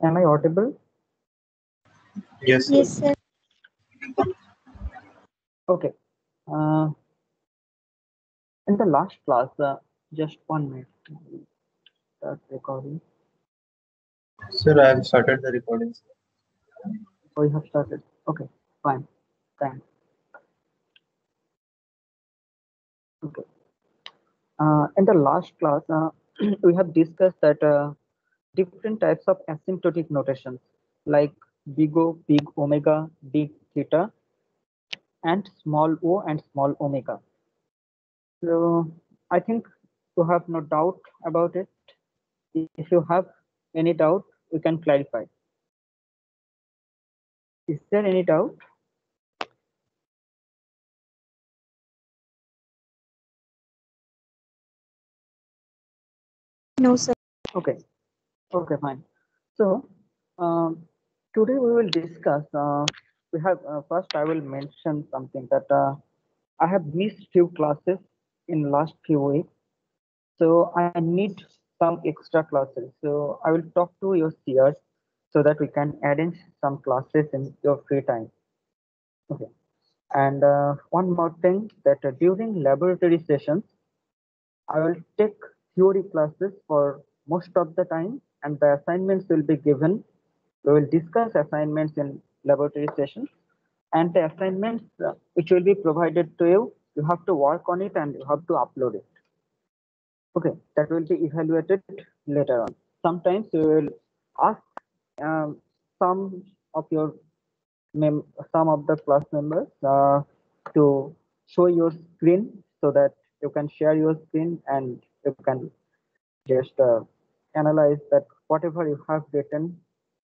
Am I audible? Yes, Yes, sir. Okay. Uh, in the last class, just 1 minute. Start recording. sir, I have started the recording. Oh, you have started. Okay, fine. Thanks. Okay. In the last class, we have discussed that different types of asymptotic notations like big O, big omega, big theta, and small o and small omega. So I think you have no doubt about it. If you have any doubt, you can clarify. Is there any doubt? No, sir. Okay, okay, fine. So today we will discuss. We have first I will mention something that I have missed few classes in last few weeks, so I need some extra classes. So I will talk to your CRs so that we can arrange some classes in your free time. Okay. And one more thing that during laboratory sessions, I will take theory classes for most of the time, and the assignments will be given. We will discuss assignments in laboratory sessions, and the assignments which will be provided to you, you have to work on it and you have to upload it. Okay, that will be evaluated later on. Sometimes you will ask um, some of your some of the class members to show your screen so that you can share your screen and you can just analyze that whatever you have written,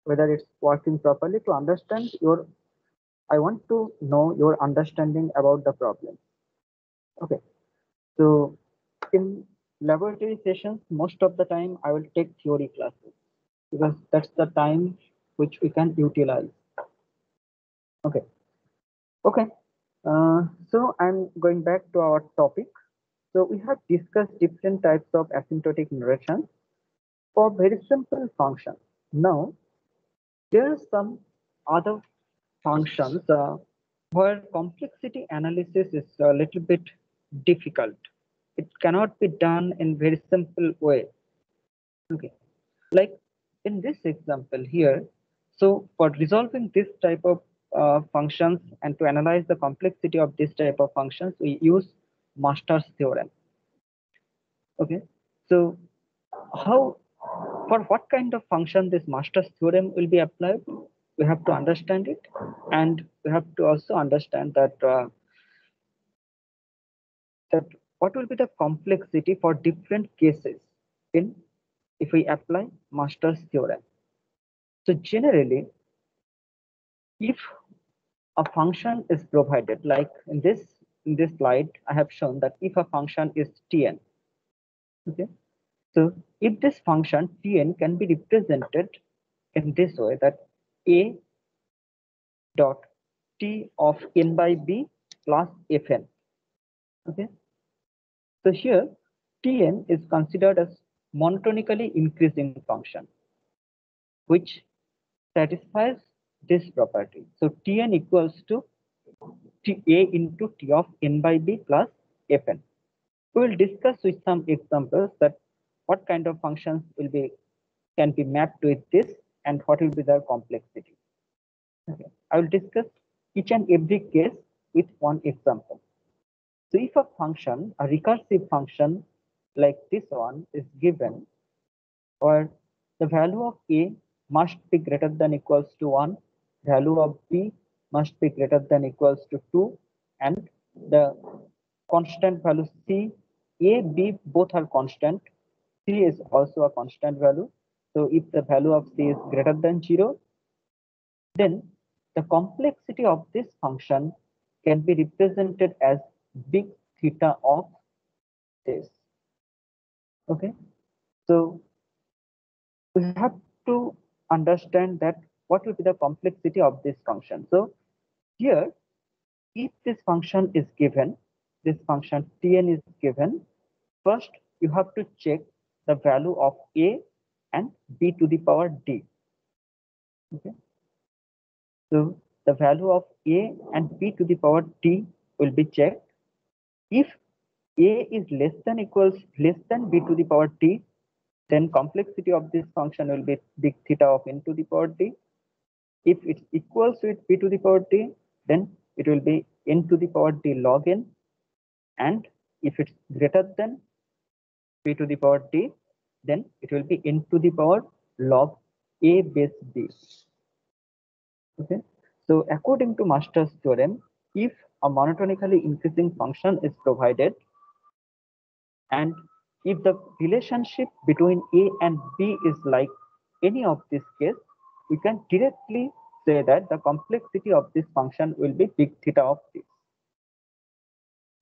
whether it's working properly to understand your, I want to know your understanding about the problem. Okay, so in laboratory sessions, most of the time I will take theory classes because that's the time which we can utilize. Okay, okay. So I'm going back to our topic. So we have discussed different types of asymptotic notations for very simple functions. Now there are some other functions where complexity analysis is a little bit difficult. It cannot be done in very simple way. Okay, like in this example here, so for resolving this type of functions and to analyze the complexity of this type of functions, we use Master's theorem. Okay, so how, for what kind of function this Master's theorem will be applied, we have to understand it, and we have to also understand that that what will be the complexity for different cases in if we apply Master's theorem. So generally, if a function is provided, like in this slide, I have shown that if a function is Tn, okay, so if this function Tn can be represented in this way, that a dot t of n by b plus fn, okay, so here Tn is considered as monotonically increasing function, which satisfies this property. So Tn equals to A into T of n by b plus Fn. We will discuss with some examples that what kind of functions will be can be mapped with this and what will be their complexity. Okay. I will discuss each and every case with one example. So if a function, a recursive function like this one is given, or the value of A must be greater than equals to 1, value of B must be greater than equals to 2, and the constant value C, A, B both are constant, C is also a constant value. So if the value of C is greater than 0, then the complexity of this function can be represented as big theta of this. Okay, so we have to understand that what will be the complexity of this function. So here, if this function is given, this function Tn is given, first you have to check the value of A and B to the power D. Okay. So the value of a and b to the power t will be checked. If a is less than b to the power t, then complexity of this function will be big theta of n to the power t. If it's equals with b to the power t, then it will be n to the power t log n. And if it's greater than b to the power t, then it will be n to the power log a base b. Okay. So according to Master's theorem, if a monotonically increasing function is provided, and if the relationship between a and b is like any of this case, we can directly say that the complexity of this function will be big theta of this.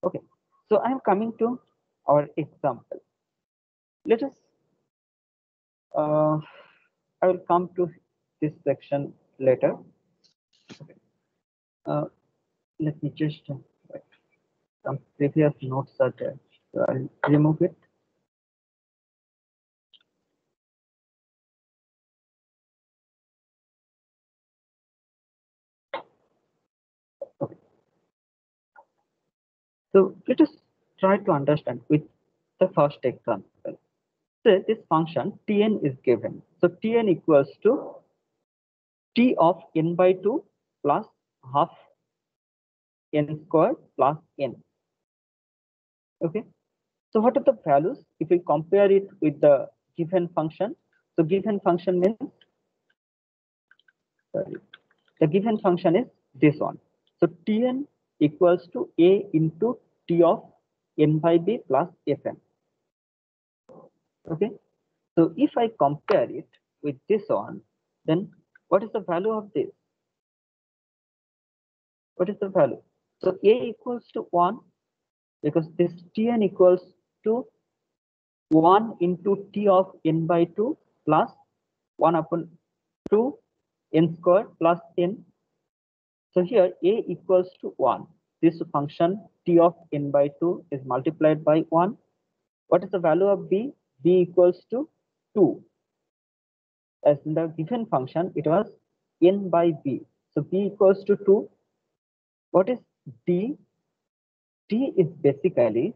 Okay, so I am coming to our example. Let us, I will come to this section later. Okay. Let me just wait. Some previous notes are there, so I'll remove it. Okay. So let us try to understand with the first example. Say this function Tn is given. So Tn equals to T of n by 2 plus half n squared plus n. Okay. So what are the values if we compare it with the given function? So given function means, sorry, the given function is this one. So Tn equals to a into T of n by b plus Fn. Okay. So if I compare it with this one, then what is the value of this? What is the value? So a equals to 1 because this Tn equals to 1 into T of n by 2 plus 1 upon 2 n squared plus n. So here a equals to 1. This function T of n by 2 is multiplied by 1. What is the value of b? B equals to 2. As in the given function, it was n by b. So b equals to 2. What is d? D is basically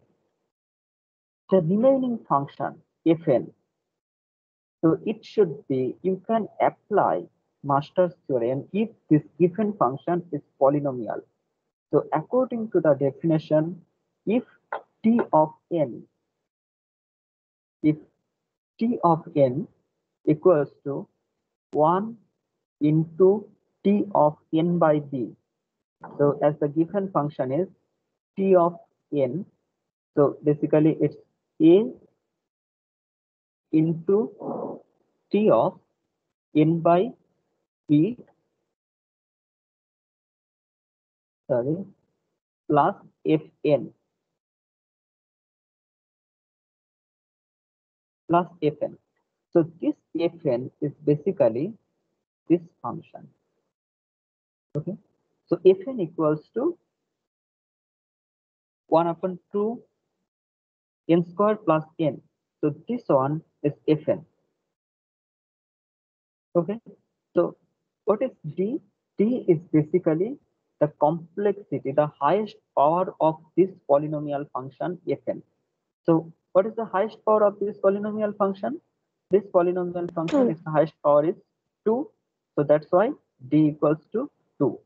the remaining function Fn. So it should be, you can apply Master's theorem if this given function is polynomial. So according to the definition, if t of n, if t of n equals to 1 into t of n by b. So as the given function is t of n, so basically it's a into t of n by b, sorry, plus fn plus fn. So this fn is basically this function. Okay. So fn equals to 1 upon 2 n squared plus n. So this one is fn. Okay. So what is d? D is basically the complexity, the highest power of this polynomial function fn. So what is the highest power of this polynomial function? This polynomial function is the highest power is 2. So that's why d equals to 2.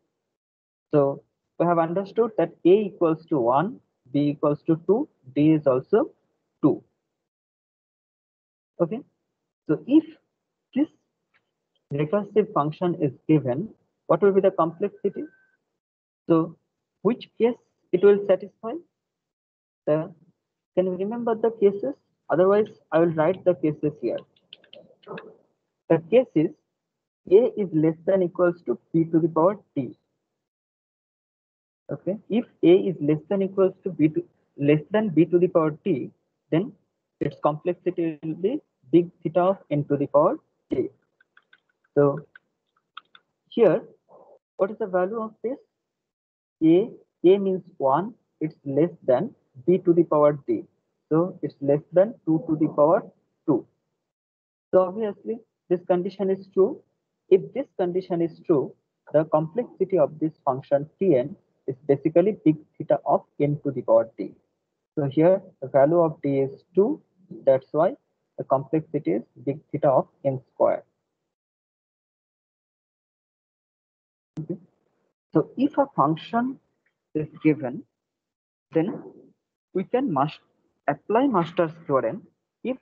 So we have understood that a equals to 1, b equals to 2, d is also 2. Okay. So if this recursive function is given, what will be the complexity? So which case it will satisfy? Can we remember the cases? Otherwise, I will write the cases here. The case is a is less than equals to b to the power t. Okay. If a is less than equals to less than b to the power t, then its complexity will be big theta of n to the power t. So here, what is the value of this? A means 1, it's less than b to the power t. So it's less than 2 to the power 2. So obviously this condition is true. If this condition is true, the complexity of this function Tn is basically big theta of n to the power t. So here the value of t is 2. That's why the complexity is big theta of n square. Okay. So if a function is given, then we can apply Master's theorem if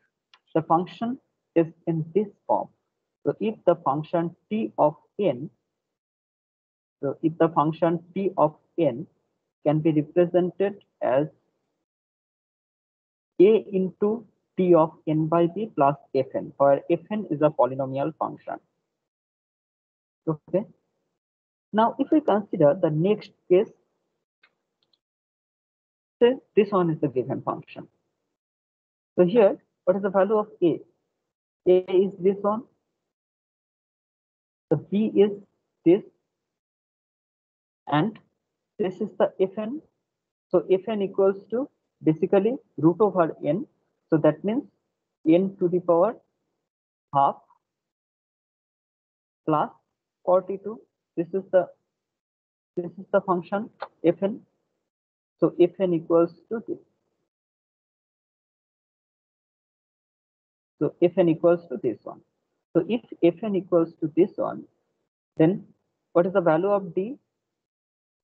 the function is in this form. So if the function t of n, so if the function t of n can be represented as a into t of n by b plus fn, where fn is a polynomial function. Okay. Now, if we consider the next case, say this one is the given function. So here, what is the value of a? A is this one. The b is this, and this is the fn. So fn equals to basically root over n. So that means n to the power half plus 42. This is the function fn. So fn equals to this. So fn equals to this one. So if fn equals to this one, then what is the value of d?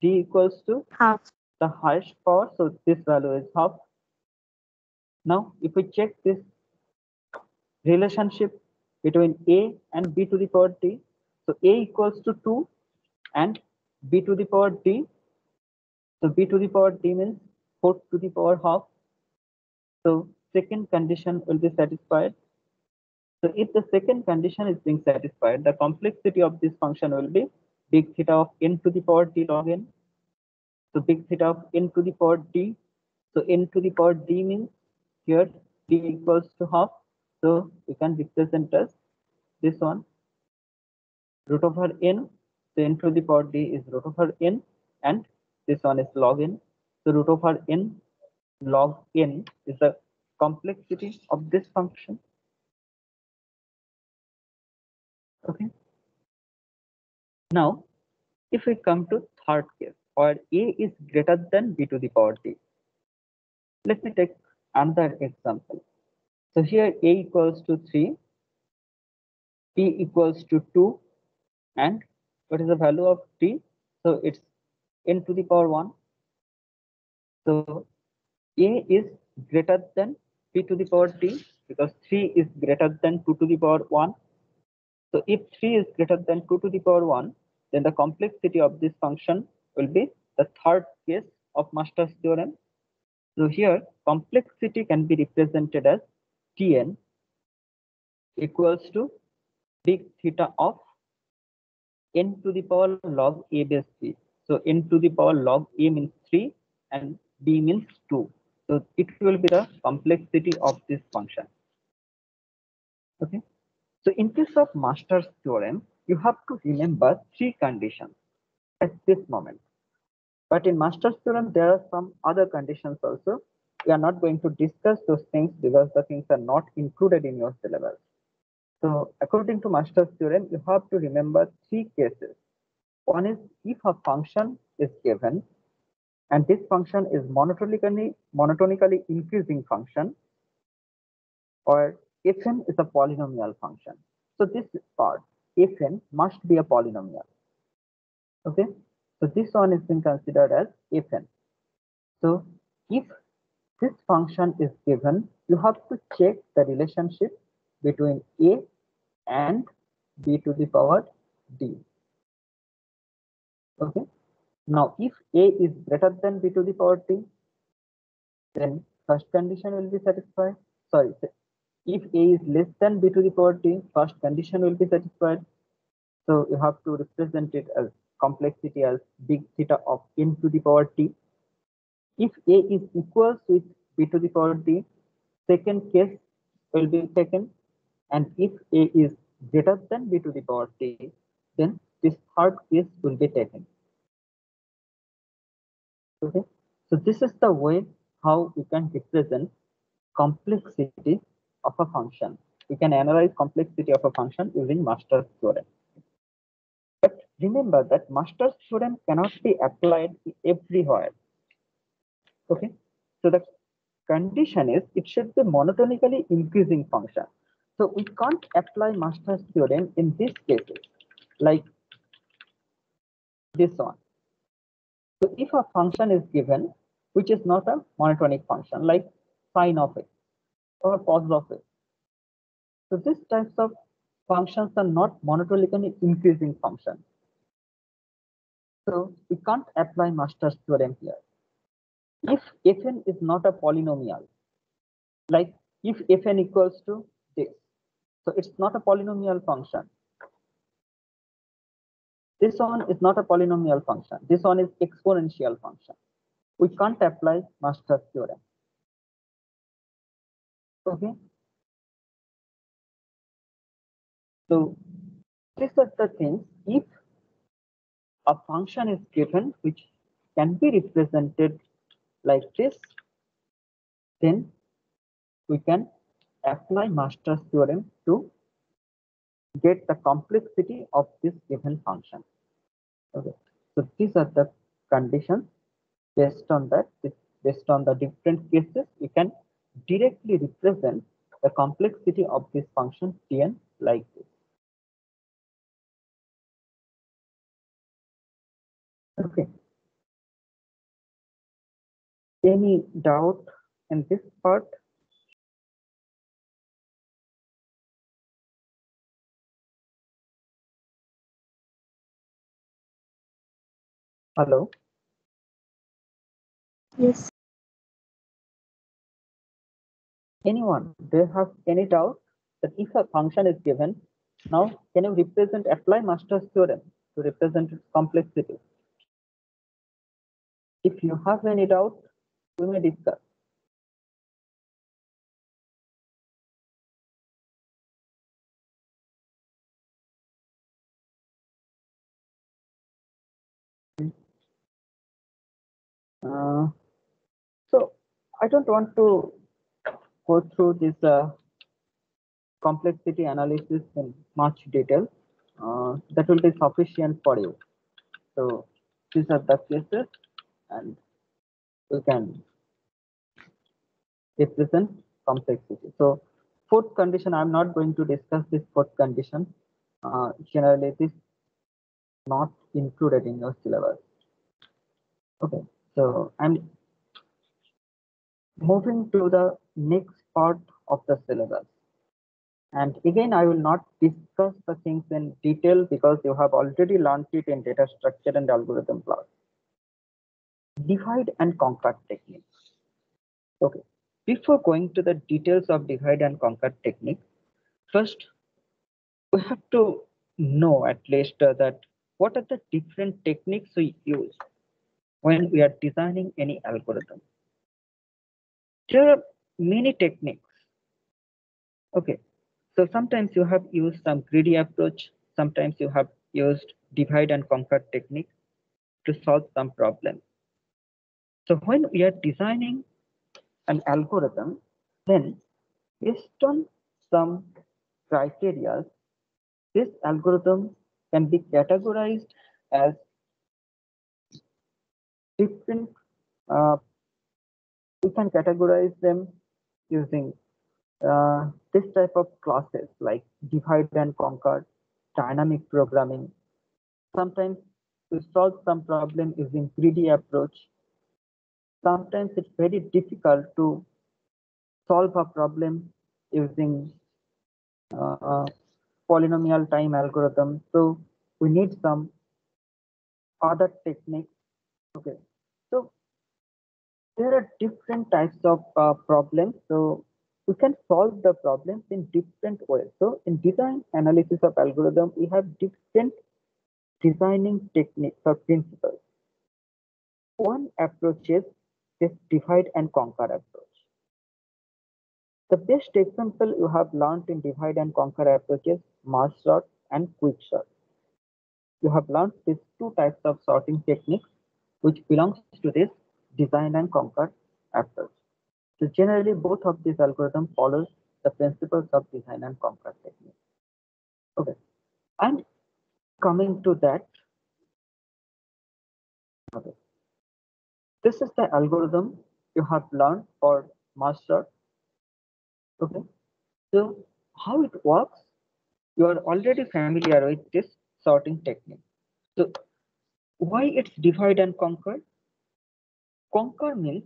D equals to half. the highest power. So this value is half. Now, if we check this relationship between a and b to the power t, so a equals to 2 and b to the power d. So b to the power d means 4 to the power half. So second condition will be satisfied. So if the second condition is being satisfied, the complexity of this function will be big theta of n to the power t log n. So big theta of n to the power d. So n to the power d means here d equals to half. So we can represent as this one, root over n. So n to the power d is root over n, and this one is log n. So root over n log n is the complexity of this function. Okay. Now, if we come to third case, where a is greater than b to the power t, let me take another example. So here a equals to 3, t equals to 2, and what is the value of t? So it's n to the power 1. So a is greater than p to the power t because 3 is greater than 2 to the power 1. So if 3 is greater than 2 to the power 1, then the complexity of this function will be the third case of Master's theorem. So here complexity can be represented as Tn equals to big theta of n to the power log a base b. So n to the power log a means 3 and b means 2. So it will be the complexity of this function. Okay. So in case of Master's theorem, you have to remember 3 conditions at this moment. But in Master's theorem, there are some other conditions also. We are not going to discuss those things because the things are not included in your syllabus. So according to Master's theorem, you have to remember 3 cases. One is if a function is given and this function is monotonically increasing function, or fn is a polynomial function. So this part, fn must be a polynomial. Okay, so this one is being considered as fn. So if this function is given, you have to check the relationship between a and b to the power d. Okay. Now, if a is greater than b to the power t, then first condition will be satisfied. Sorry, if a is less than b to the power t, first condition will be satisfied. So you have to represent it as complexity as big theta of n to the power t. If a is equals with b to the power t, second case will be taken, and if a is greater than b to the power t, then this third case will be taken. Okay, so this is the way how we can represent complexity of a function. We can analyze complexity of a function using Master's theorem. remember that Master's theorem cannot be applied everywhere. Okay, so the condition is it should be monotonically increasing function. So we can't apply Master's theorem in these cases, like this one. So if a function is given which is not a monotonic function, like sine of x or cos of x, so these types of functions are not monotonically increasing functions. So we can't apply Master's theorem here. If fn is not a polynomial, like if fn equals to this, so it's not a polynomial function. This one is not a polynomial function. This one is exponential function. We can't apply Master's theorem. Okay. So these are the things. If a function is given which can be represented like this, then we can apply Master's theorem to get the complexity of this given function. Okay. So these are the conditions. Based on that, based on the different cases, we can directly represent the complexity of this function Tn like this. Okay. Any doubt in this part? Hello? Yes. Anyone? Do you have any doubt that if a function is given, now can you apply Master's theorem to represent its complexity? If you have any doubt, we may discuss. So I don't want to go through this complexity analysis in much detail. That will be sufficient for you. So these are the cases, and we can represent complexity. So fourth condition, I'm not going to discuss this fourth condition. Generally, this is not included in your syllabus. Okay, so I'm moving to the next part of the syllabus. And again, I will not discuss the things in detail because you have already learned it in data structure and algorithm class. Divide and conquer technique. Okay, before going to the details of divide and conquer technique, first we have to know at least that what are the different techniques we use when we are designing any algorithm. There are many techniques. Okay, so sometimes you have used some greedy approach, sometimes you have used divide and conquer technique to solve some problem. So when we are designing an algorithm, then based on some criteria, this algorithm can be categorized as different. We can categorize them using this type of classes like divide and conquer, dynamic programming. Sometimes we solve some problem using greedy approach. Sometimes it's very difficult to solve a problem using polynomial time algorithm. So we need some other techniques. Okay, so there are different types of problems. So we can solve the problems in different ways. So in design analysis of algorithm, we have different designing techniques or principles. One approach is this divide and conquer approach. The best example you have learned in divide and conquer approach is merge sort and quick sort. You have learned these two types of sorting techniques which belongs to this design and conquer approach. So generally both of these algorithms follows the principles of design and conquer technique. Okay, and coming to that, Okay. This is the algorithm you have learned for master. Okay. So how it works, you are already familiar with this sorting technique. So why it's divide and conquer? Conquer means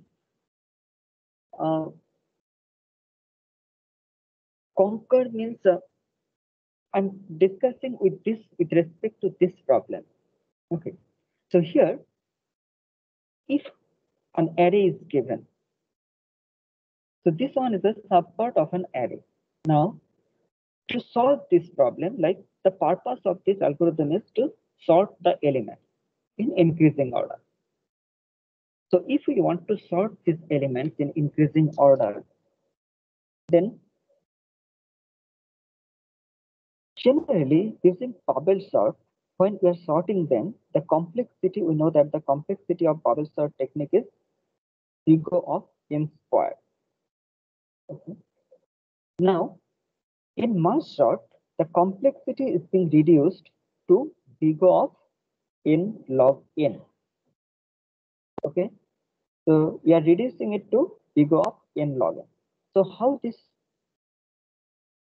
uh, conquer means I'm discussing with this with respect to this problem. Okay. So here, if an array is given, so this one is a subpart of an array. Now, to solve this problem, like the purpose of this algorithm is to sort the elements in increasing order. So if we want to sort these elements in increasing order, then generally using bubble sort, when we are sorting them, the complexity, we know that the complexity of bubble sort technique is big O of n squared. Okay. Now, in merge sort, the complexity is being reduced to big O of n log n. Okay. So we are reducing it to big O of n log n. So how this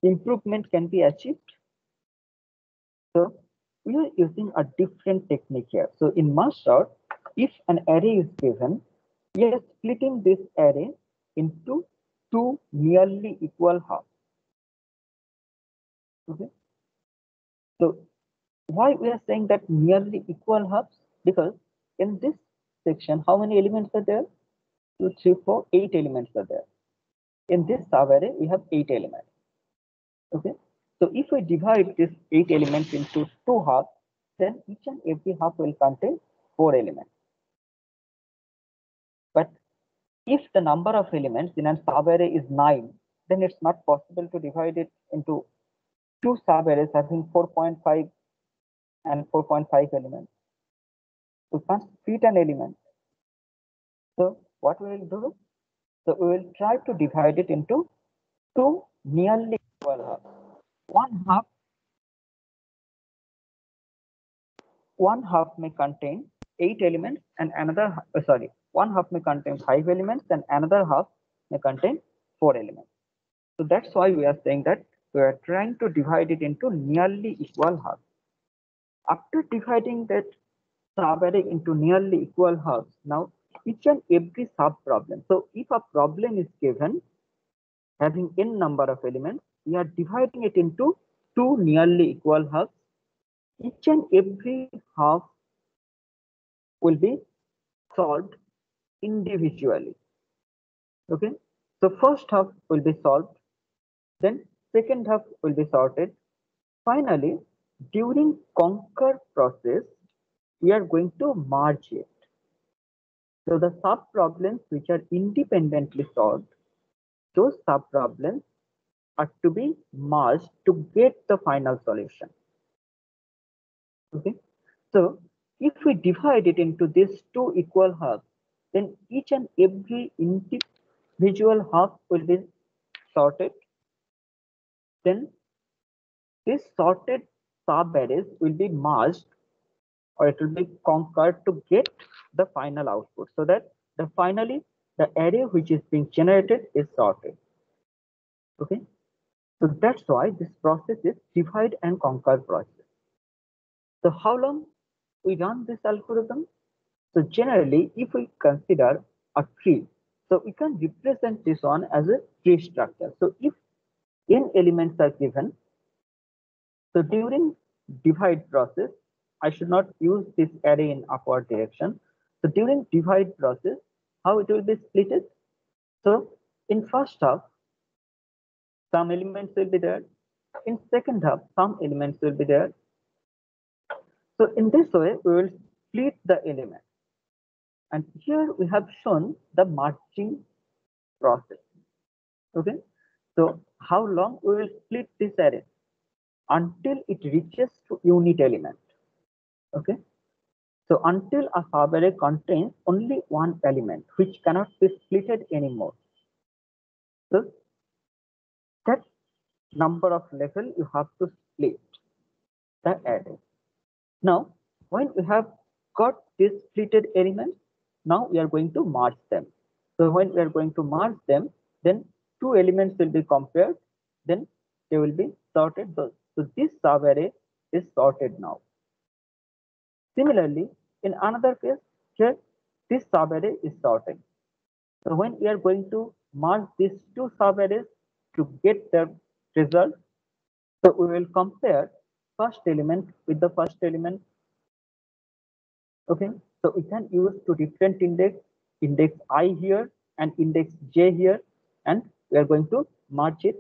improvement can be achieved? So we are using a different technique here. So in merge sort, if an array is given, we are splitting this array into two nearly equal halves. Okay. So why we are saying that nearly equal halves? Because in this section, how many elements are there? 2, 3, 4, 8 elements are there. In this subarray, we have 8 elements. Okay. So if we divide these 8 elements into two halves, then each and every half will contain 4 elements. But if the number of elements in a subarray is 9, then it's not possible to divide it into two subarrays having 4.5 and 4.5 elements. We can't fit an element. So what we will do? So we will try to divide it into two nearly equal halves. One half, one half may contain 8 elements and one half may contain 5 elements and another half may contain 4 elements. So that's why we are saying that we are trying to divide it into nearly equal halves. After dividing that subarray into nearly equal halves, now each and every sub problem. So if a problem is given having n number of elements, we are dividing it into two nearly equal halves. Each and every half will be solved individually. Okay. So first half will be solved, then second half will be sorted. Finally, during conquer process, we are going to merge it. So the sub problems which are independently solved, those sub problems are to be merged to get the final solution. Okay. So if we divide it into these two equal halves, then each and every individual half will be sorted. Then this sorted subarrays will be merged or it will be conquered to get the final output so that finally the array which is being generated is sorted. Okay. So that's why this process is divide and conquer process. So how long we run this algorithm? So generally, if we consider a tree, so we can represent this one as a tree structure. So if n elements are given, so during divide process, I should not use this array in upward direction. So during divide process, how it will be splitted? So in first half, some elements will be there. In second half, some elements will be there. So in this way, we will split the element. And here we have shown the merging process. Okay. So how long we will split this array? Until it reaches to unit element. Okay. So until a subarray contains only one element which cannot be splitted anymore. So that number of level you have to split the array. Now, when we have got these splitted elements. Now we are going to merge them. So when we are going to merge them, then two elements will be compared, then they will be sorted. So this subarray is sorted now. Similarly, in another case, here this subarray is sorted. So when we are going to merge these two subarrays to get the result, so we will compare first element with the first element. Okay, so we can use two different index I here and index j here, and we are going to merge it.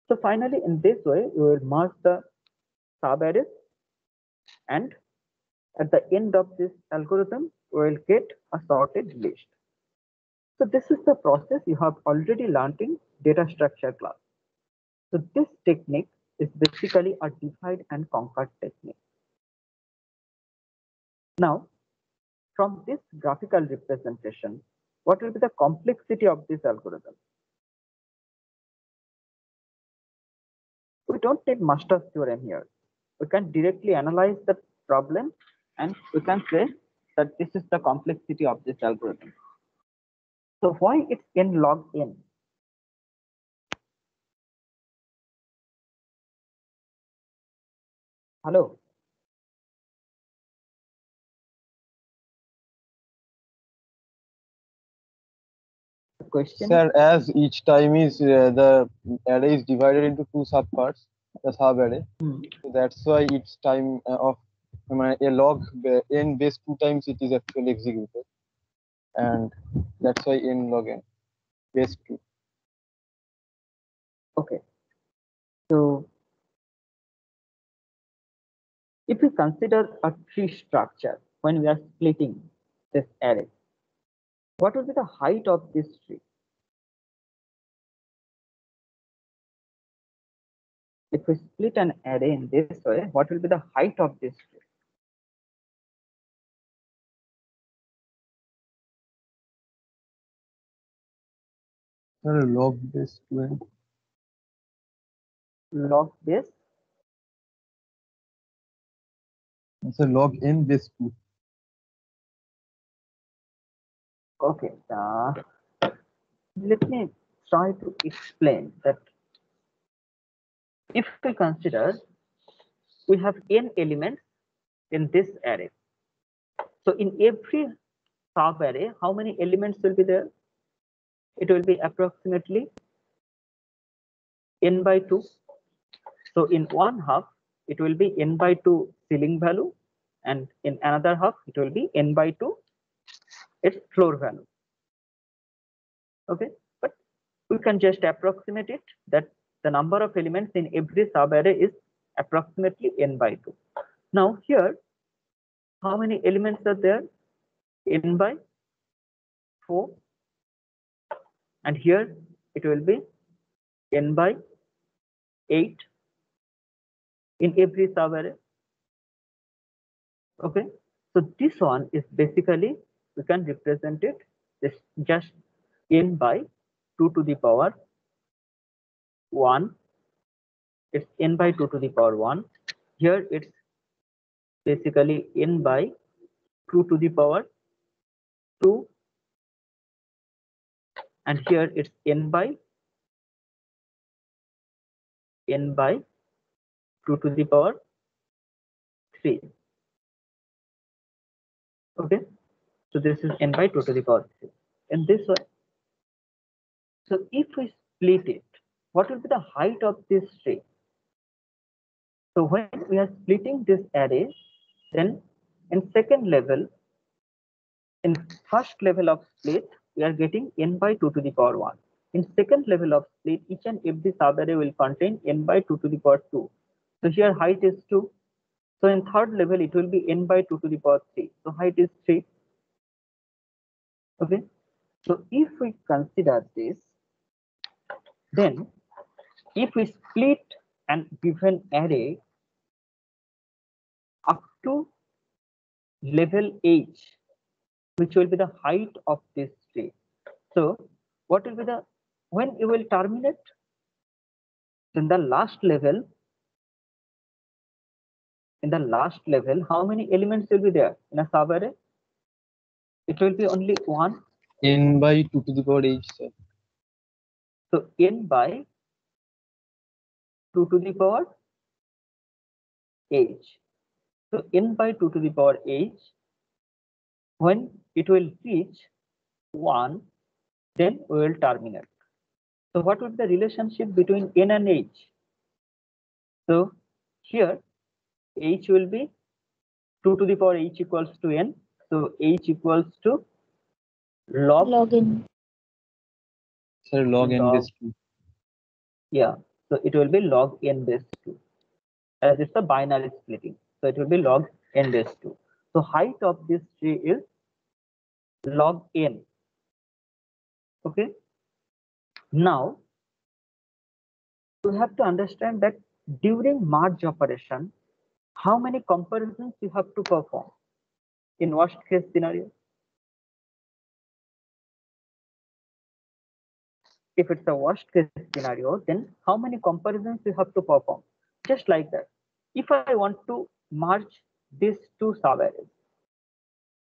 So finally, in this way, we will merge the subarrays, and at the end of this algorithm, we will get a sorted list. So this is the process you have already learned in data structure class. So this technique is basically a divide and conquer technique. Now, from this graphical representation, what will be the complexity of this algorithm? We don't need Master's theorem here. We can directly analyze the problem and we can say that this is the complexity of this algorithm. So why it's n log n? Hello. The question. Sir, as each time is the array is divided into two subparts, the subarray. So that's why each time of a log n base 2 times it is actually executed, and that's why n log n base 2. Okay. So if we consider a tree structure when we are splitting this array, what will be the height of this tree? If we split an array in this way, what will be the height of this tree? Sir, log base 2n. Log base. So log n base 2. Okay. Let me try to explain that. If we consider we have n elements in this array. So in every sub array, how many elements will be there? It will be approximately n by 2. So in one half, it will be n by 2 ceiling value, and in another half, it will be n by 2 its floor value. Okay, but we can just approximate it that the number of elements in every subarray is approximately n by 2. Now here, how many elements are there? N by 4, and here it will be n by 8 in every subarray. Okay, so this one is basically, we can represent it this just n by 2 to the power 1. It's n by 2 to the power 1. Here it's basically n by 2 to the power 2, and here it's n by 2 to the power 3. Okay, so this is n by 2 to the power 3 in this way. So if we split it, what will be the height of this tree? So when we are splitting this array, then in second level, in first level of split, we are getting n by 2 to the power 1. In second level of split, each and every subarray will contain n by 2 to the power 2. So here height is 2. So in third level, it will be n by 2 to the power 3. So height is 3. Okay. So if we consider this, then if we split an given array up to level h, which will be the height of this tree. So what will be the, when you will terminate? In the last level, in the last level, how many elements will be there in a subarray? It will be only one. N by 2 to the power h, sir. So n by 2 to the power h. So n by 2 to the power h, when it will reach 1, then we will terminate. So what would be the relationship between n and h? So here h will be 2 to the power h equals to n. So h equals to log n. Sir, log n base 2. Yeah, so it will be log n base 2, as it's a binary splitting. So it will be log n base 2. So height of this tree is log n. Okay. Now you have to understand that during merge operation, how many comparisons you have to perform in worst case scenario? If it's a worst case scenario, then how many comparisons you have to perform? Just like that. If I want to merge these two subarrays,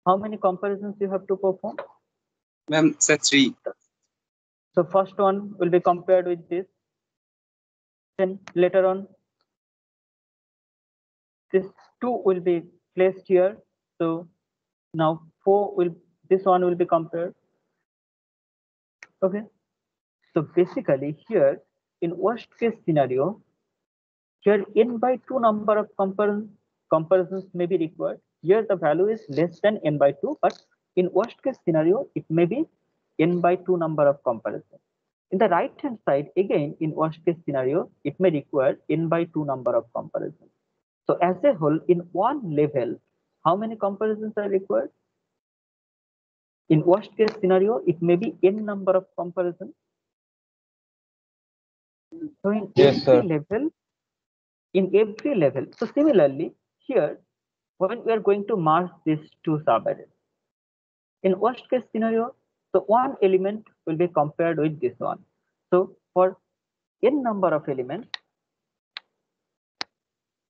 how many comparisons you have to perform? Ma'am, sir, 3. So first one will be compared with this. Then later on, this 2 will be placed here. So now 4 will, this one will be compared. Okay. So basically here in worst case scenario, here n by 2 number of comparisons may be required. Here the value is less than n by 2, but in worst case scenario, it may be n by 2 number of comparisons. In the right hand side, again, in worst case scenario, it may require n by 2 number of comparisons. So as a whole, in one level, how many comparisons are required? In worst case scenario, it may be n number of comparisons. So in every level, so similarly here, when we are going to merge these two subarrays, in worst case scenario, so one element will be compared with this one. So for n number of elements,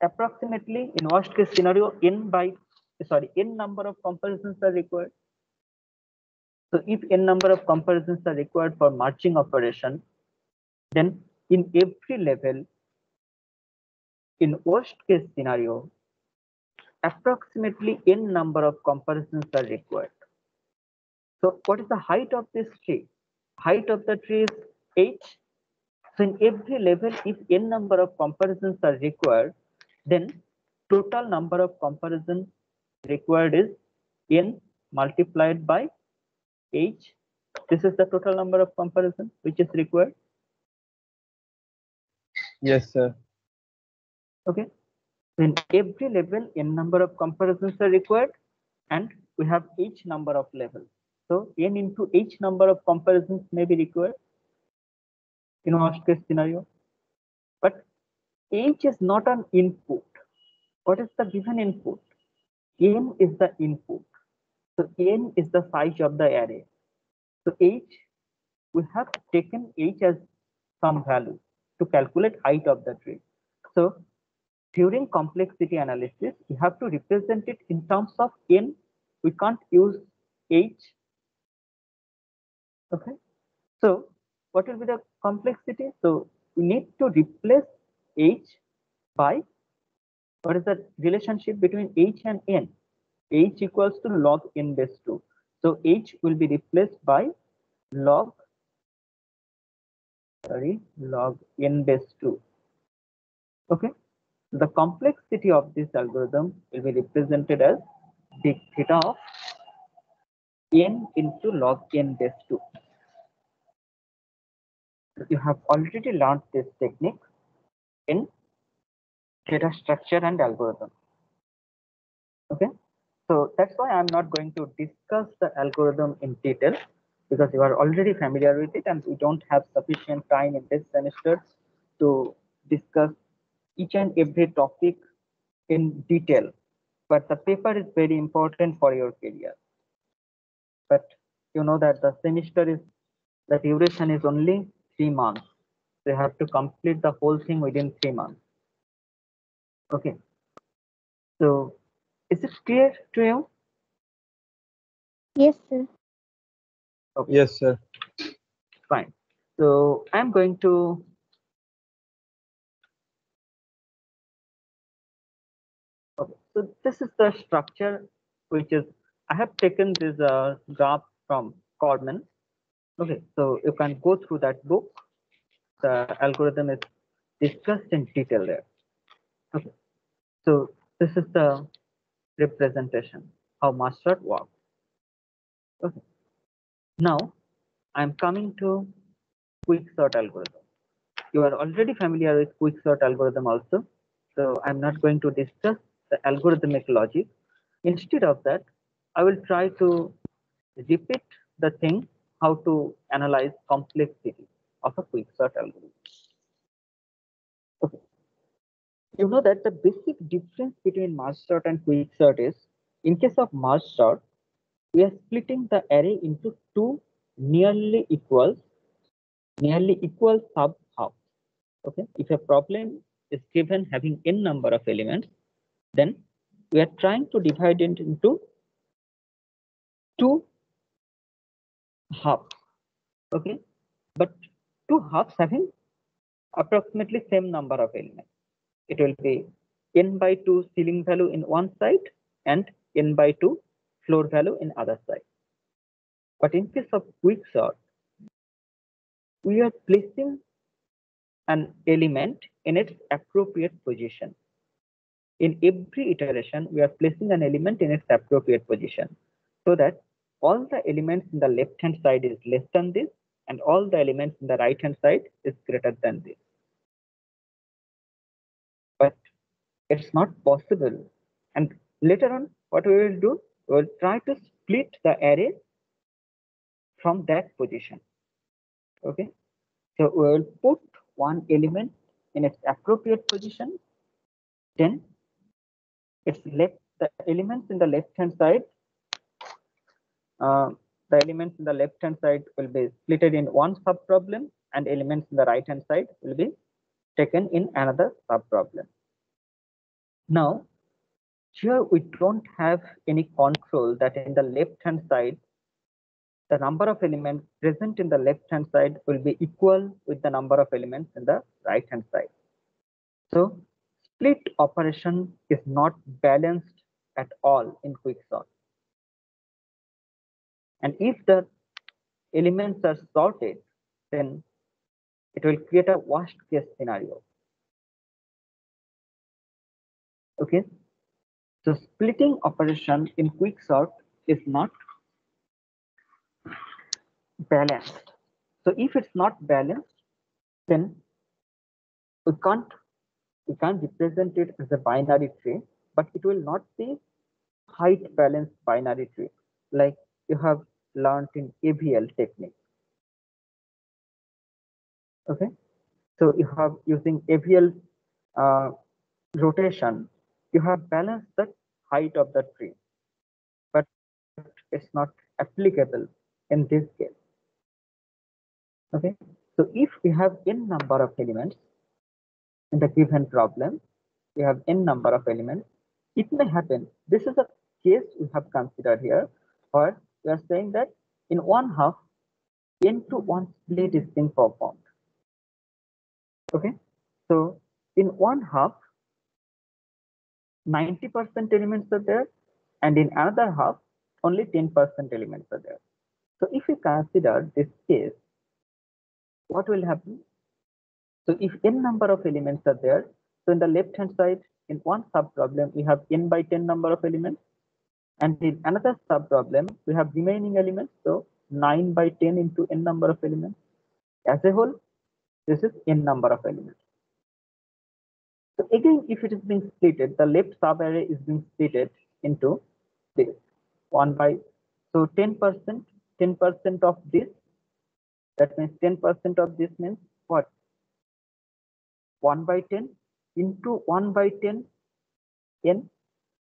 approximately in worst case scenario, n number of comparisons are required. So if n number of comparisons are required for merging operation, then in every level, in worst case scenario, approximately n number of comparisons are required. So what is the height of this tree? Height of the tree is h. So in every level, if n number of comparisons are required, then total number of comparisons required is n multiplied by h. This is the total number of comparisons which is required. Yes, sir. Okay. In every level, n number of comparisons are required, and we have h number of levels. So n into h number of comparisons may be required in worst case scenario. But h is not an input. What is the given input? N is the input. So n is the size of the array. So h, we have taken h as some value to calculate height of the tree. So during complexity analysis, we have to represent it in terms of n. We can't use h. Okay. So what will be the complexity? So we need to replace h by, what is the relationship between h and n? H equals to log n base 2. So h will be replaced by log n base 2. Okay. The complexity of this algorithm will be represented as big theta of n into log n base 2. You have already learned this technique in data structure and algorithm. Okay. So that's why I'm not going to discuss the algorithm in detail, because you are already familiar with it and we don't have sufficient time in this semester to discuss each and every topic in detail. But the paper is very important for your career. But you know that the semester is, the duration is only 3 months. So you have to complete the whole thing within 3 months. Okay. So is it clear to you? Yes, sir. Okay, Yes, sir. fine. So I'm going to okay. So this is the structure, which is I have taken this graph from Codman. Okay, so you can go through that book. The algorithm is discussed in detail there. Okay, so this is the representation how master works. Okay, now I'm coming to quicksort algorithm. You are already familiar with quicksort algorithm also, so I'm not going to discuss the algorithmic logic. Instead of that, I will try to repeat the thing how to analyze complexity of a quicksort algorithm. Okay. You know that the basic difference between merge sort and quicksort is, in case of merge sort, we are splitting the array into two nearly equal sub halves. Okay, if a problem is given having n number of elements, then we are trying to divide it into two halves. Okay, but two halves having approximately same number of elements. It will be n by 2 ceiling value in one side and n by 2 floor value in other side. But in case of quicksort, we are placing an element in its appropriate position. In every iteration, we are placing an element in its appropriate position so that all the elements in the left hand side is less than this and all the elements in the right hand side is greater than this. But it's not possible. And later on, what we will do, we will try to split the array from that position. Okay, so we will put one element in its appropriate position, then it's left the elements in the left hand side. The elements in the left hand side will be split in one sub problem, and elements in the right hand side will be taken in another sub problem. Now, here we don't have any control that in the left hand side, the number of elements present in the left hand side will be equal with the number of elements in the right hand side. So split operation is not balanced at all in quicksort. And if the elements are sorted, then it will create a worst case scenario. Okay, so splitting operation in quicksort is not balanced. So if it's not balanced, then we can't represent it as a binary tree, but it will not be height balanced binary tree like you have learned in AVL technique. Okay, so you have using AVL rotation, you have balanced the height of the tree, but it's not applicable in this case. Okay, so if we have n number of elements in the given problem, we have n number of elements, it may happen. This is a case we have considered here, or we are saying that in one half, n to 1 split is being performed. Okay, so in one half, 90% elements are there, and in another half, only 10% elements are there. So if we consider this case, what will happen? So if n number of elements are there, so in the left hand side, in one sub problem, we have n by 10 number of elements. And in another sub problem, we have remaining elements. So 9 by 10 into n number of elements. As a whole, this is n number of elements. So again, if it is being splitted, the left sub array is being splitted into this 1 by, so 10%, 10% of this, that means 10% of this means what? 1 by 10 into 1 by 10 n.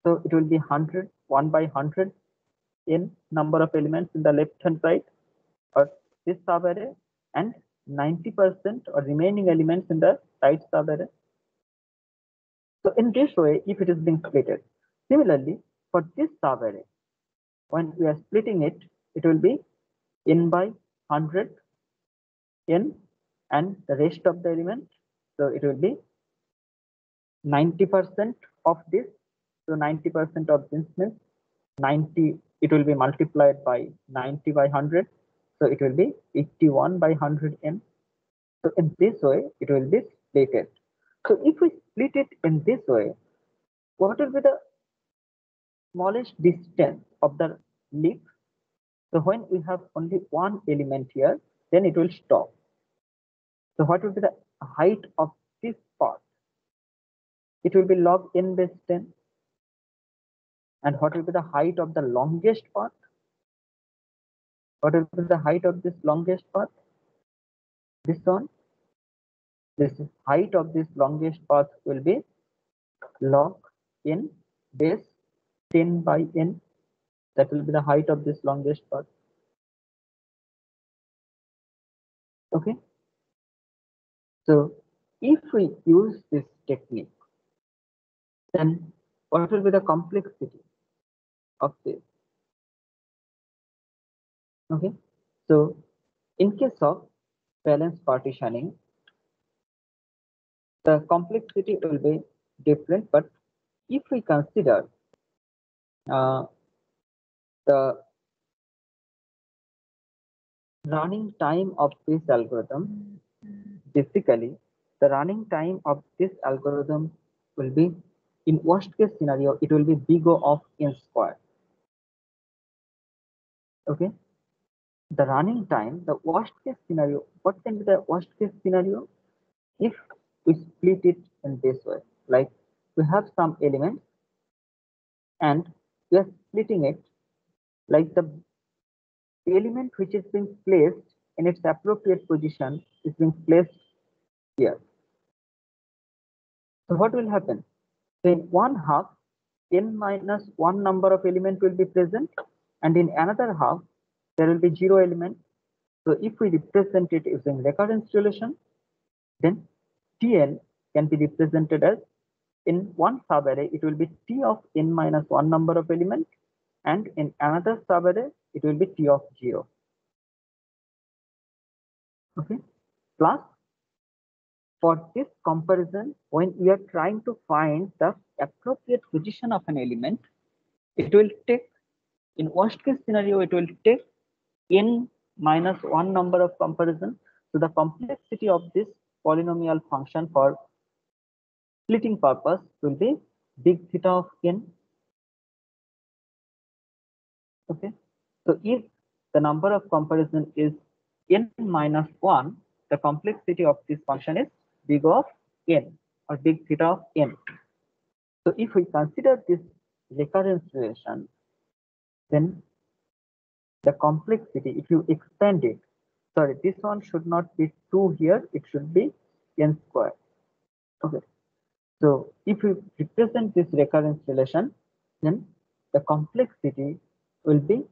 So it will be 100, 1 by 100 n number of elements in the left hand side or this subarray, and 90% or remaining elements in the right subarray. So in this way, if it is being splitted, Similarly, for this subarray, when we are splitting it, it will be n by 100 n and the rest of the element. So it will be 90% of this. So 90% of this means 90, it will be multiplied by 90 by 100. So it will be 81 by 100 n. So in this way, it will be splitted. So if we split it in this way, what will be the smallest distance of the leaf? So when we have only one element here, then it will stop. So what will be the height of this part? It will be log n base 10. And what will be the height of the longest path? What will be the height of this longest path? This one. This height of this longest path will be log n base 10 by n. That will be the height of this longest path. Okay. So if we use this technique, then what will be the complexity of this? Okay. So in case of balance partitioning, the complexity will be different, but if we consider the running time of this algorithm, basically the running time of this algorithm will be, in worst case scenario, it will be big O of n square. Okay, the running time, the worst case scenario, what can be the worst case scenario? If we split it in this way, like we have some elements and we are splitting it, like the element which is being placed in its appropriate position is being placed here. So what will happen? So in one half, n minus 1 number of element will be present, and in another half, there will be 0 element. So if we represent it using recurrence relation, then Tn can be represented as, in one subarray, it will be T of n minus 1 number of element, and in another subarray, it will be T of 0. Okay, plus for this comparison, when we are trying to find the appropriate position of an element, it will take, in worst case scenario, it will take n minus 1 number of comparison. So the complexity of this polynomial function for splitting purpose will be big theta of n. Okay, so if the number of comparison is n minus 1, the complexity of this function is big O of n, or big theta of n. So if we consider this recurrence relation, then the complexity, if you expand it, sorry, this one should not be 2 here, it should be n square. Okay, so if we represent this recurrence relation, then the complexity will be,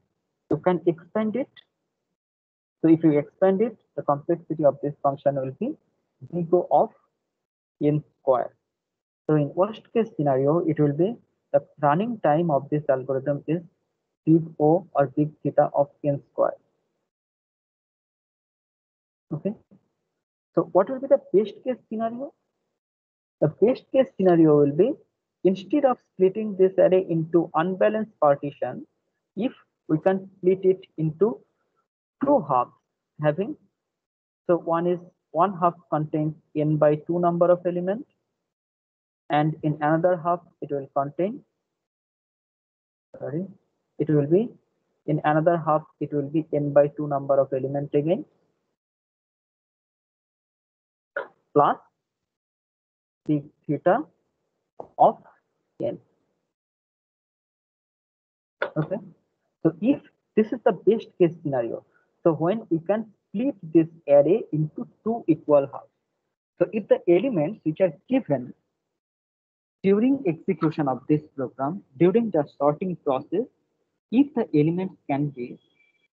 you can expand it. So if you expand it, the complexity of this function will be big O of n square. So in worst case scenario, it will be the running time of this algorithm is big O or big theta of n square. Okay, so what will be the best case scenario? The best case scenario will be, instead of splitting this array into unbalanced partition, if we can split it into two halves having, so one half contains n by 2 number of elements, and in another half it will contain, it will be, in another half it will be n by 2 number of elements again, plus the theta of n. Okay, so if this is the best case scenario, so when we can split this array into two equal halves, so if the elements which are given during execution of this program, during the sorting process, if the elements can be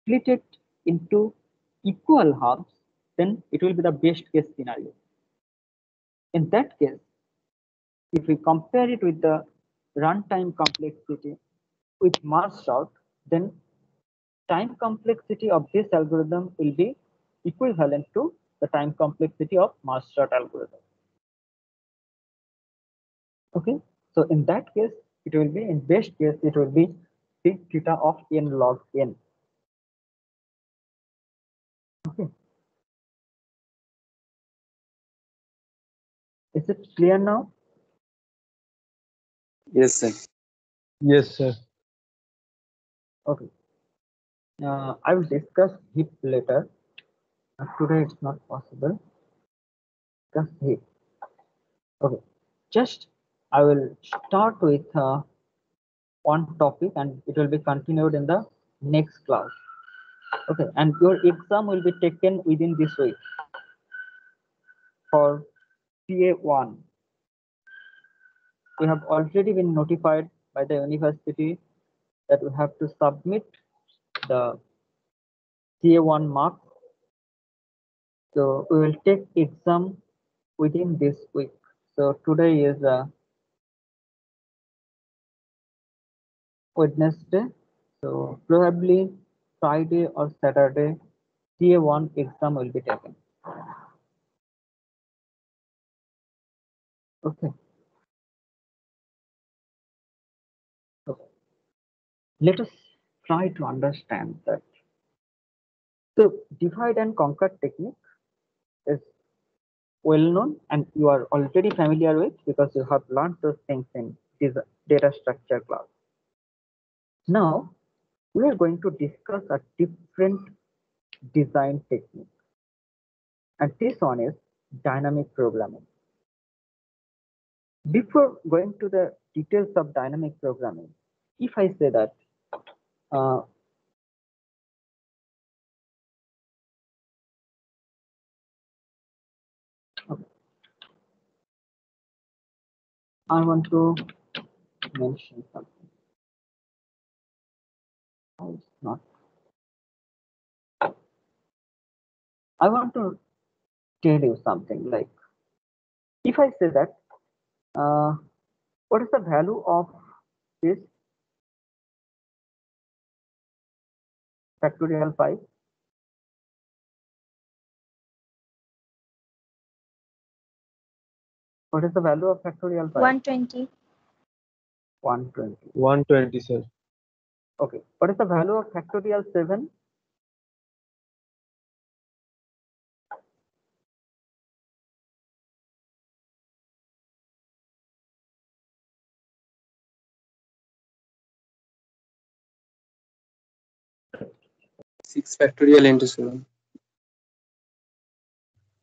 split into equal halves, then it will be the best case scenario. In that case, if we compare it with the runtime complexity with merge sort, then time complexity of this algorithm will be equivalent to the time complexity of merge sort algorithm. Okay, so in that case, it will be, in best case, it will be big theta of n log n. Okay, is it clear now? Yes, sir. Yes, sir. Okay, I will discuss heap later. Today it's not possible. Discuss heap. Okay, just I will start with one topic and it will be continued in the next class. Okay, and your exam will be taken within this week for CA1. We have already been notified by the university that we have to submit the CA1 marks. So we will take exam within this week. So today is Wednesday. So probably Friday or Saturday, CA1 exam will be taken. Okay. So let us try to understand that. So divide and conquer technique is well known and you are already familiar with because you have learned those things in this data structure class. Now we are going to discuss a different design technique, and this one is dynamic programming. Before going to the details of dynamic programming, if I say that okay, I want to mention something. Oh, it's not. I want to tell you something like, if I say that what is the value of this factorial 5? What is the value of factorial 5? 120. 120. 120, sir. Okay. What is the value of factorial 7? Six factorial into 7.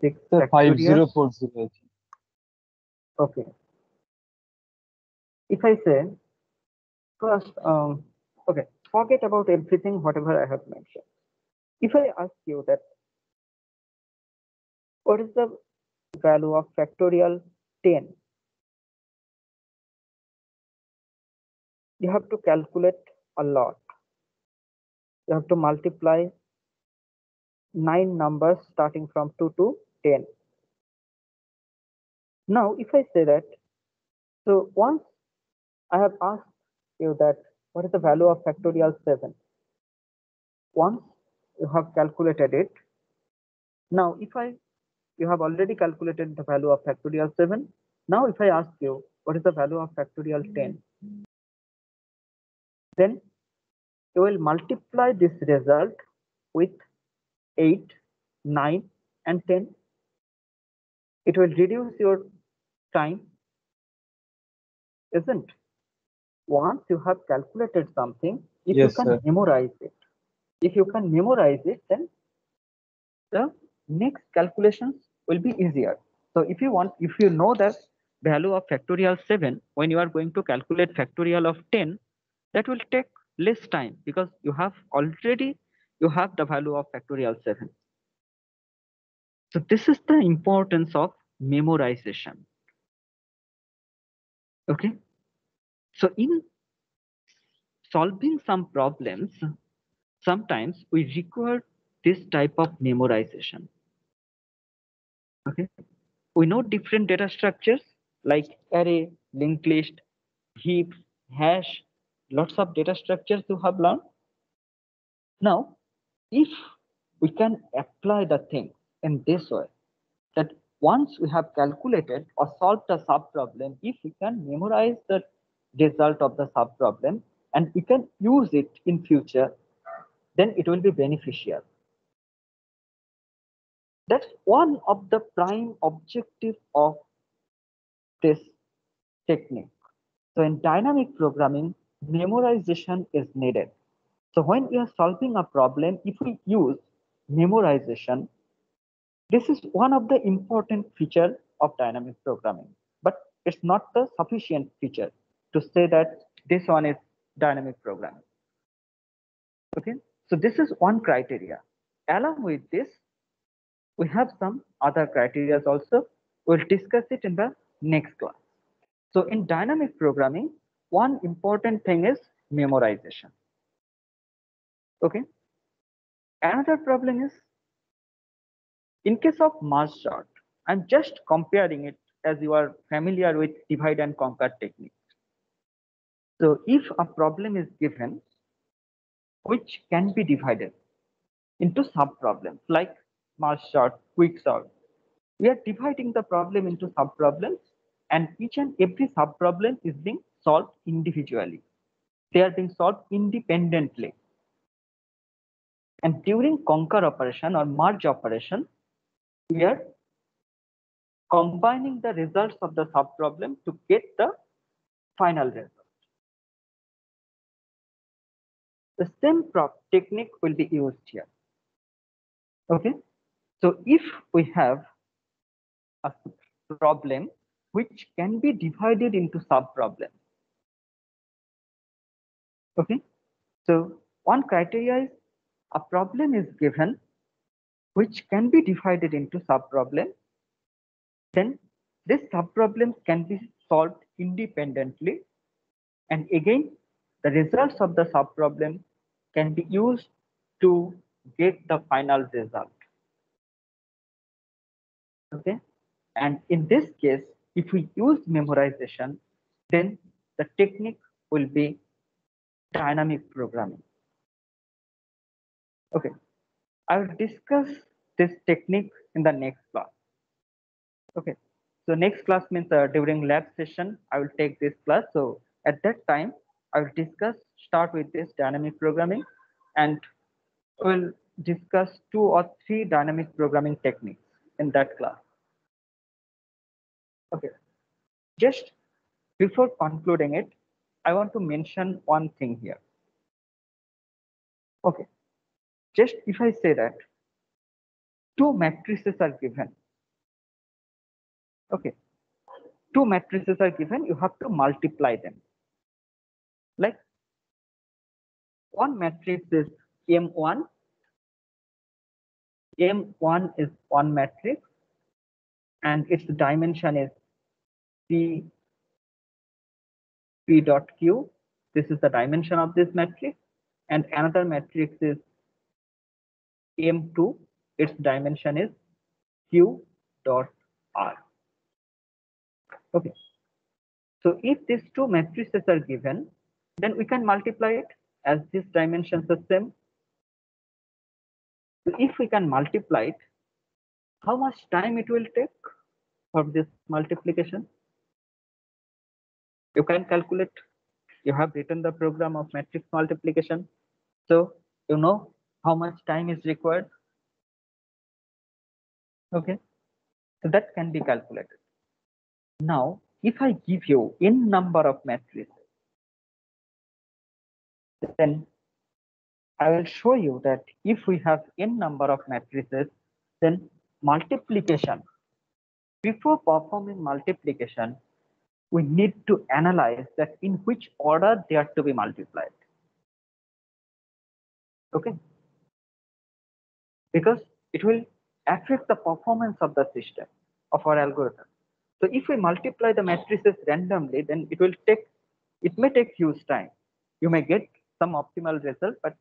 6 Sir, factorial. 5040, I think. Okay. If I say first, okay, forget about everything, whatever I have mentioned. If I ask you that, what is the value of factorial 10? You have to calculate a lot. You have to multiply 9 numbers starting from 2 to 10. Now, if I say that, so once I have asked you that, what is the value of factorial 7? Once you have calculated it, now you have already calculated the value of factorial 7. Now, if I ask you, what is the value of factorial 10? Then you will multiply this result with 8, 9, and 10. It will reduce your time, isn't? Once you have calculated something, if Yes, you can sir. memorize it, then the next calculations will be easier. So if you know the value of factorial 7, when you are going to calculate factorial of 10, that will take less time because you have the value of factorial 7. So this is the importance of memorization. Okay. So in solving some problems, sometimes we require this type of memorization. Okay. We know different data structures like array, linked list, heaps, hash, lots of data structures you have learned. Now, if we can apply the thing in this way, that once we have calculated or solved a sub problem, if we can memorize the result of the sub problem and we can use it in future, then it will be beneficial. That's one of the prime objective of this technique. So in dynamic programming, memorization is needed. So when we are solving a problem, if we use memorization, this is one of the important feature of dynamic programming, but it's not the sufficient feature to say that this one is dynamic programming. Okay, so this is one criteria. Along with this, we have some other criteria also. We'll discuss it in the next class. So in dynamic programming, one important thing is memorization. Okay. Another problem is, in case of merge sort, I'm just comparing it as you are familiar with divide and conquer technique. So if a problem is given, which can be divided into sub-problems like merge sort, quick sort, we are dividing the problem into sub-problems, and each and every sub-problem is being solved individually. They are being solved independently. And during conquer operation or merge operation, we are combining the results of the sub-problem to get the final result. The same technique will be used here. Okay, so if we have a problem which can be divided into sub-problems. Okay, so one criteria is a problem is given which can be divided into sub-problems. Then this sub-problems can be solved independently, and again the results of the sub-problem can be used to get the final result. Okay, and in this case, if we use memorization, then the technique will be dynamic programming. Okay, I will discuss this technique in the next class. Okay, so next class means during lab session, I will take this class. So at that time, I will start with this dynamic programming, and we'll discuss 2 or 3 dynamic programming techniques in that class. Okay, just before concluding it, I want to mention one thing here. Okay, just if I say that 2 matrices are given. Okay, 2 matrices are given, you have to multiply them. Like one matrix is M1. M1 is one matrix and its dimension is P dot Q. This is the dimension of this matrix. And another matrix is M2. Its dimension is Q dot R. Okay. So if these 2 matrices are given, then we can multiply it as these dimensions are same. So if we can multiply it, how much time it will take for this multiplication? You can calculate. You have written the program of matrix multiplication. So you know how much time is required. Okay. So that can be calculated. Now, if I give you n number of matrices, then I will show you that if we have n number of matrices, then multiplication, before performing multiplication, we need to analyze that in which order they are to be multiplied. Okay, because it will affect the performance of the system, of our algorithm. So if we multiply the matrices randomly, then it may take huge time. You may get some optimal result, but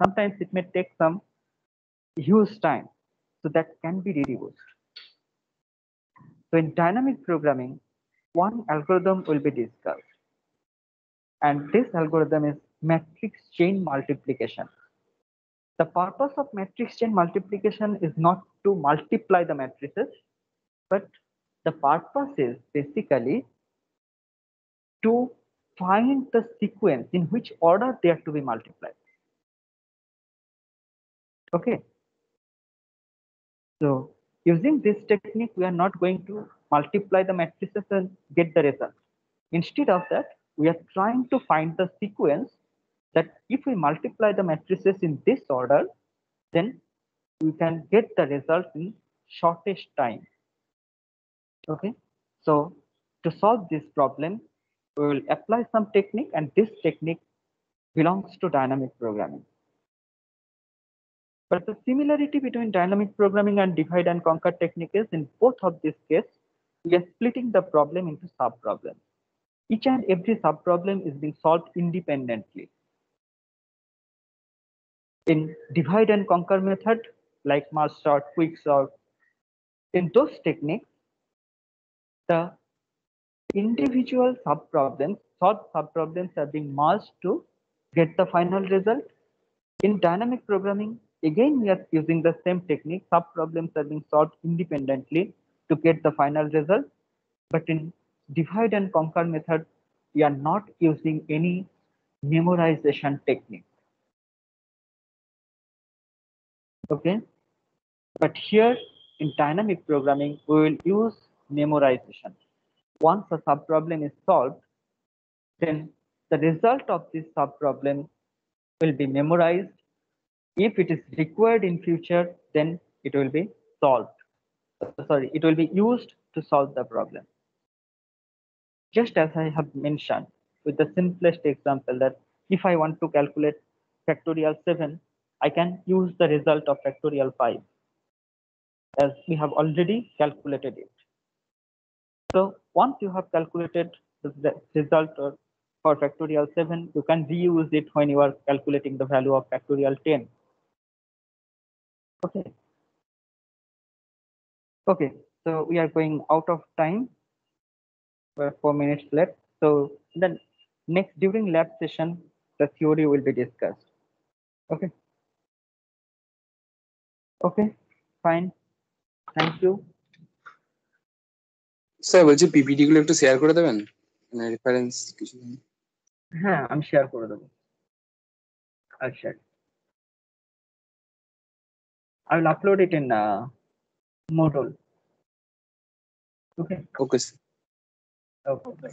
sometimes it may take some huge time. So that can be reduced. So in dynamic programming, one algorithm will be discussed. and this algorithm is matrix chain multiplication. The purpose of matrix chain multiplication is not to multiply the matrices, but the purpose is basically to find the sequence in which order they are to be multiplied. Okay. So using this technique, we are not going to multiply the matrices and get the result. Instead of that, we are trying to find the sequence that if we multiply the matrices in this order, then we can get the result in shortest time. Okay. So to solve this problem, we will apply some technique, and this technique belongs to dynamic programming. But the similarity between dynamic programming and divide and conquer technique is in both of these cases, we are splitting the problem into sub-problems. Each and every sub-problem is being solved independently. In divide and conquer method, like merge sort, quick sort, in those techniques, the individual sub-problems, solved sub-problems are being merged to get the final result. In dynamic programming, again, we are using the same technique. Sub-problems are being solved independently to get the final result. But in divide and conquer method, we are not using any memorization technique. Okay. But here in dynamic programming, we will use memorization. Once a sub-problem is solved, then the result of this sub-problem will be memorized. If it is required in future, then it will be solved. Sorry, it will be used to solve the problem. Just as I have mentioned with the simplest example that if I want to calculate factorial 7, I can use the result of factorial 5 as we have already calculated it. So once you have calculated the result for factorial 7, you can reuse it when you are calculating the value of factorial 10. Okay. Okay, so we are going out of time. We have 4 minutes left. So then next during lab session, the theory will be discussed. Okay. Okay, fine. Thank you. Sir বলছি PPT গুলো একটু share করে দেবেন, মানে reference কিছু। হ্যাঁ, আমি share করে দেবো। I'll share. I will upload it in Moodle. Okay. Okay sir. Okay.